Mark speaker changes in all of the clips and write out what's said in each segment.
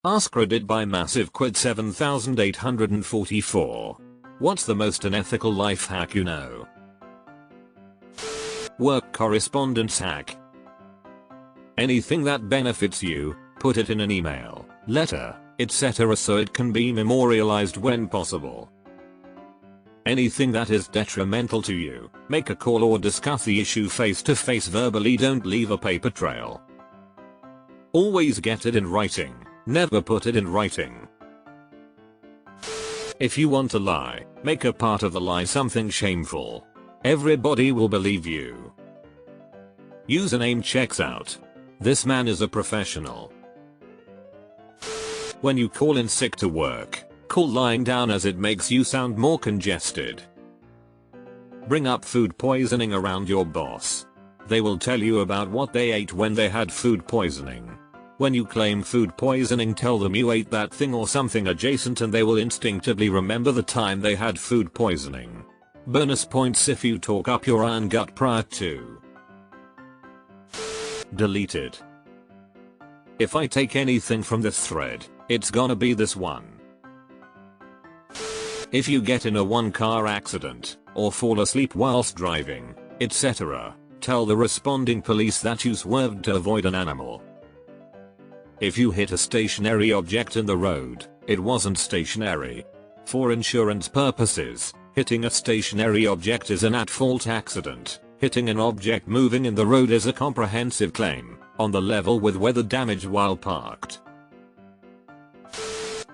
Speaker 1: Ask Reddit by massive quid 7844. What's the most unethical life hack you know? Work correspondence hack. Anything that benefits you, put it in an email, letter, etc. so it can be memorialized when possible. Anything that is detrimental to you, make a call or discuss the issue face to face verbally, don't leave a paper trail. Always get it in writing, never put it in writing. If you want to lie, make a part of the lie something shameful. Everybody will believe you. Username checks out. This man is a professional. When you call in sick to work, call lying down as it makes you sound more congested. Bring up food poisoning around your boss. They will tell you about what they ate when they had food poisoning. When you claim food poisoning, tell them you ate that thing or something adjacent and they will instinctively remember the time they had food poisoning. Bonus points if you talk up your own gut prior to. Deleted. If I take anything from this thread, it's gonna be this one. If you get in a one-car accident, or fall asleep whilst driving, etc., tell the responding police that you swerved to avoid an animal. If you hit a stationary object in the road, it wasn't stationary. For insurance purposes, hitting a stationary object is an at-fault accident. Hitting an object moving in the road is a comprehensive claim, on the level with weather damage while parked.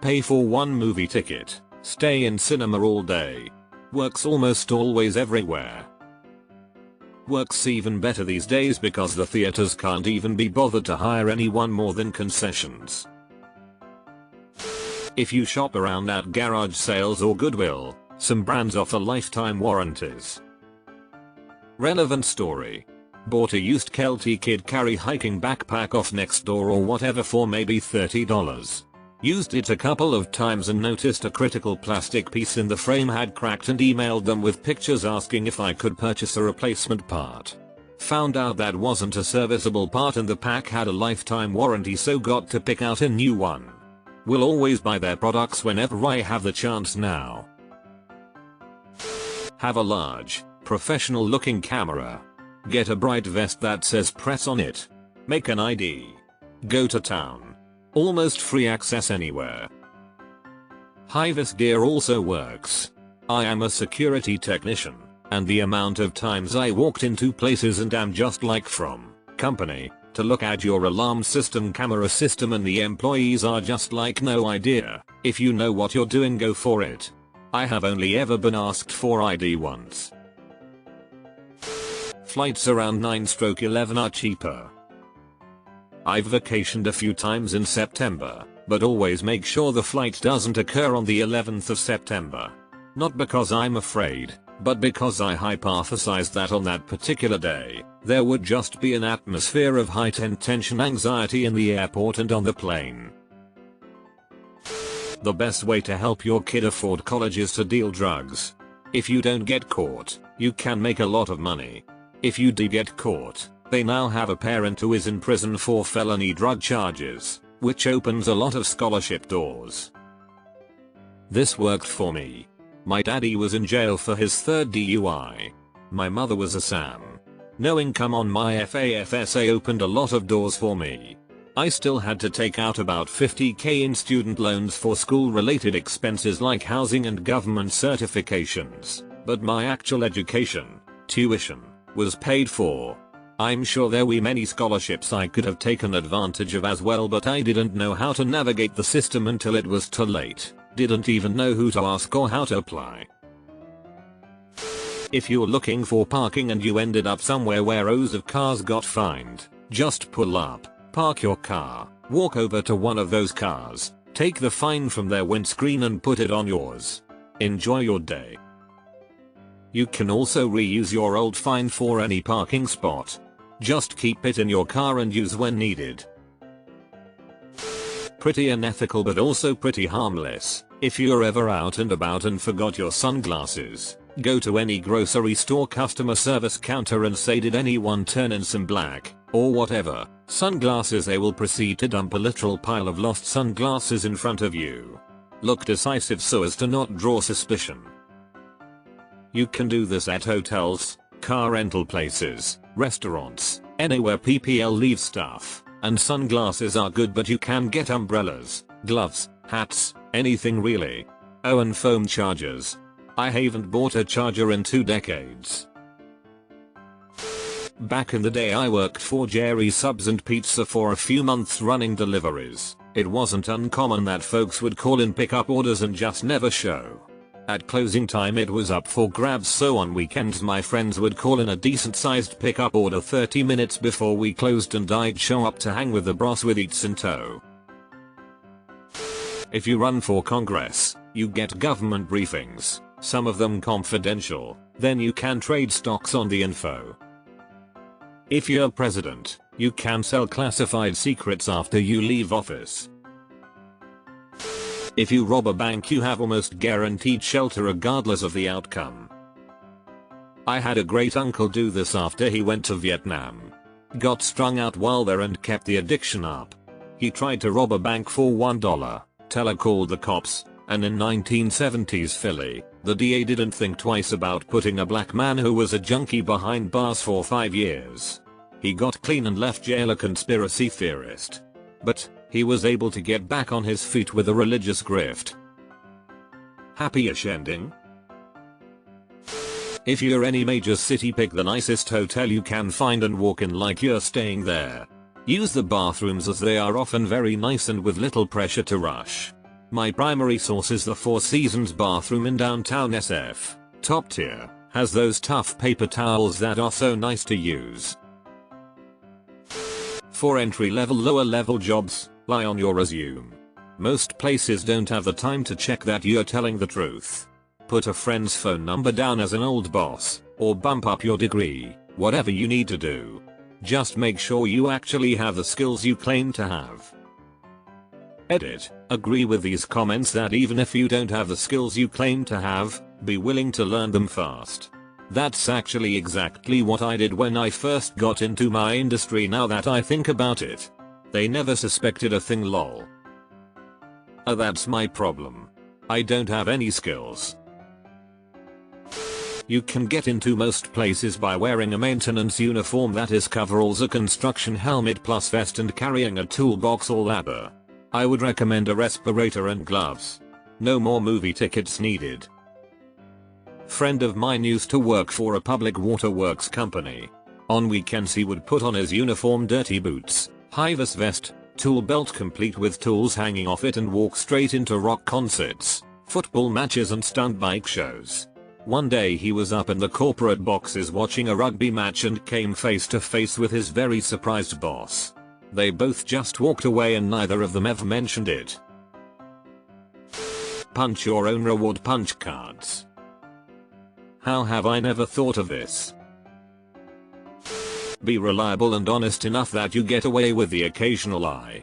Speaker 1: Pay for one movie ticket, stay in cinema all day. Works almost always everywhere. Works even better these days because the theaters can't even be bothered to hire anyone more than concessions. If you shop around at garage sales or Goodwill, some brands offer lifetime warranties. Relevant story. Bought a used Kelty Kid carry hiking backpack off Nextdoor or whatever for maybe $30. Used it a couple of times and noticed a critical plastic piece in the frame had cracked and emailed them with pictures asking if I could purchase a replacement part. Found out that wasn't a serviceable part and the pack had a lifetime warranty, so got to pick out a new one. Will always buy their products whenever I have the chance now. Have a large, professional looking camera. Get a bright vest that says press on it. Make an ID. Go to town. Almost free access anywhere. High-vis gear also works. I am a security technician, and the amount of times I walked into places and am just like from company to look at your alarm system, camera system, and the employees are just like no idea. If you know what you're doing, go for it. I have only ever been asked for ID once. Flights around 9/11 are cheaper. I've vacationed a few times in September, but always make sure the flight doesn't occur on the 11th of September. Not because I'm afraid, but because I hypothesized that on that particular day, there would just be an atmosphere of heightened tension, anxiety in the airport and on the plane. The best way to help your kid afford college is to deal drugs. If you don't get caught, you can make a lot of money. If you do get caught, they now have a parent who is in prison for felony drug charges, which opens a lot of scholarship doors. This worked for me. My daddy was in jail for his third DUI. My mother was a SAM. No income on my FAFSA opened a lot of doors for me. I still had to take out about $50,000 in student loans for school related expenses like housing and government certifications, but my actual education, tuition, was paid for. I'm sure there were many scholarships I could have taken advantage of as well, but I didn't know how to navigate the system until it was too late. Didn't even know who to ask or how to apply. If you're looking for parking and you ended up somewhere where rows of cars got fined, just pull up, park your car, walk over to one of those cars, take the fine from their windscreen and put it on yours. Enjoy your day. You can also reuse your old fine for any parking spot. Just keep it in your car and use when needed. Pretty unethical but also pretty harmless. If you're ever out and about and forgot your sunglasses, go to any grocery store customer service counter and say, did anyone turn in some black, or whatever, Sunglasses. They will proceed to dump a literal pile of lost sunglasses in front of you. Look decisive so as to not draw suspicion. You can do this at hotels, car rental places, restaurants, anywhere PPL leaves stuff, and sunglasses are good, but you can get umbrellas, gloves, hats, anything really. Oh, and phone chargers. I haven't bought a charger in 2 decades. Back in the day I worked for Jerry's Subs and Pizza for a few months running deliveries. It wasn't uncommon that folks would call in pickup orders and just never show. At closing time it was up for grabs, so on weekends my friends would call in a decent sized pickup order 30 minutes before we closed, and I'd show up to hang with the boss with eats in tow. If you run for Congress, you get government briefings, some of them confidential, then you can trade stocks on the info. If you're president, you can sell classified secrets after you leave office. If you rob a bank you have almost guaranteed shelter regardless of the outcome. I had a great uncle do this after he went to Vietnam. Got strung out while there and kept the addiction up. He tried to rob a bank for $1. Teller called the cops, and in 1970s Philly, the DA didn't think twice about putting a black man who was a junkie behind bars for 5 years. He got clean and left jail a conspiracy theorist. But he was able to get back on his feet with a religious grift. Happy-ish ending? If you're any major city, pick the nicest hotel you can find and walk in like you're staying there. Use the bathrooms as they are often very nice and with little pressure to rush. My primary source is the Four Seasons bathroom in downtown SF. Top tier, has those tough paper towels that are so nice to use. For entry-level lower-level jobs, lie on your resume. Most places don't have the time to check that you're telling the truth. Put a friend's phone number down as an old boss, or bump up your degree, whatever you need to do. Just make sure you actually have the skills you claim to have. Edit. Agree with these comments that even if you don't have the skills you claim to have, be willing to learn them fast. That's actually exactly what I did when I first got into my industry, now that I think about it. They never suspected a thing, lol. That's my problem. I don't have any skills. You can get into most places by wearing a maintenance uniform, that is coveralls, a construction helmet plus vest, and carrying a toolbox or ladder. I would recommend a respirator and gloves. No more movie tickets needed. Friend of mine used to work for a public waterworks company. On weekends he would put on his uniform, dirty boots, high-vis vest, tool belt complete with tools hanging off it, and walk straight into rock concerts, football matches and stunt bike shows. One day he was up in the corporate boxes watching a rugby match and came face to face with his very surprised boss. They both just walked away and neither of them ever mentioned it. Punch your own reward punch cards. How have I never thought of this? Be reliable and honest enough that you get away with the occasional lie.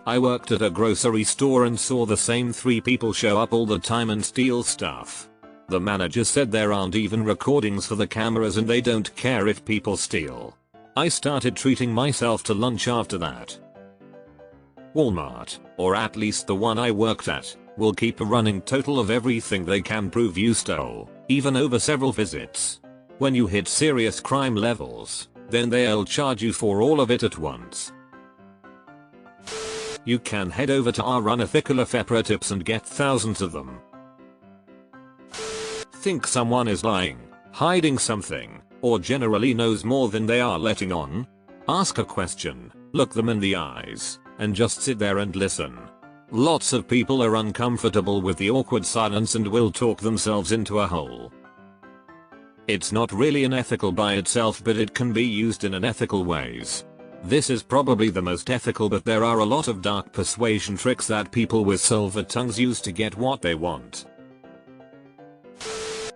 Speaker 1: I worked at a grocery store and saw the same 3 people show up all the time and steal stuff. The manager said there aren't even recordings for the cameras and they don't care if people steal. I started treating myself to lunch after that. Walmart, or at least the one I worked at, will keep a running total of everything they can prove you stole, even over several visits. When you hit serious crime levels, then they'll charge you for all of it at once. You can head over to our Unethical FEPRA tips and get thousands of them. Think someone is lying, hiding something, or generally knows more than they are letting on? Ask a question, look them in the eyes, and just sit there and listen. Lots of people are uncomfortable with the awkward silence and will talk themselves into a hole. It's not really unethical by itself, but it can be used in unethical ways. This is probably the most ethical, but there are a lot of dark persuasion tricks that people with silver tongues use to get what they want.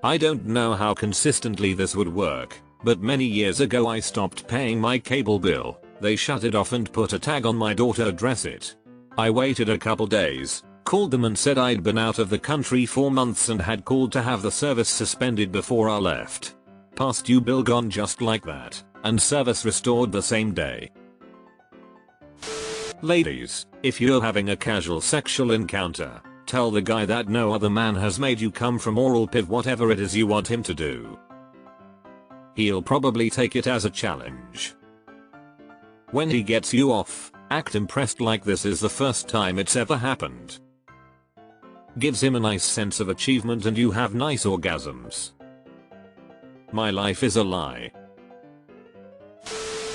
Speaker 1: I don't know how consistently this would work, but many years ago I stopped paying my cable bill. They shut it off and put a tag on my door to address it. I waited a couple days, called them and said I'd been out of the country for months and had called to have the service suspended before I left. Past due bill gone just like that. and service restored the same day. Ladies, if you're having a casual sexual encounter, tell the guy that no other man has made you come from oral piv whatever it is you want him to do. He'll probably take it as a challenge. When he gets you off, act impressed like this is the first time it's ever happened. Gives him a nice sense of achievement and you have nice orgasms. My life is a lie.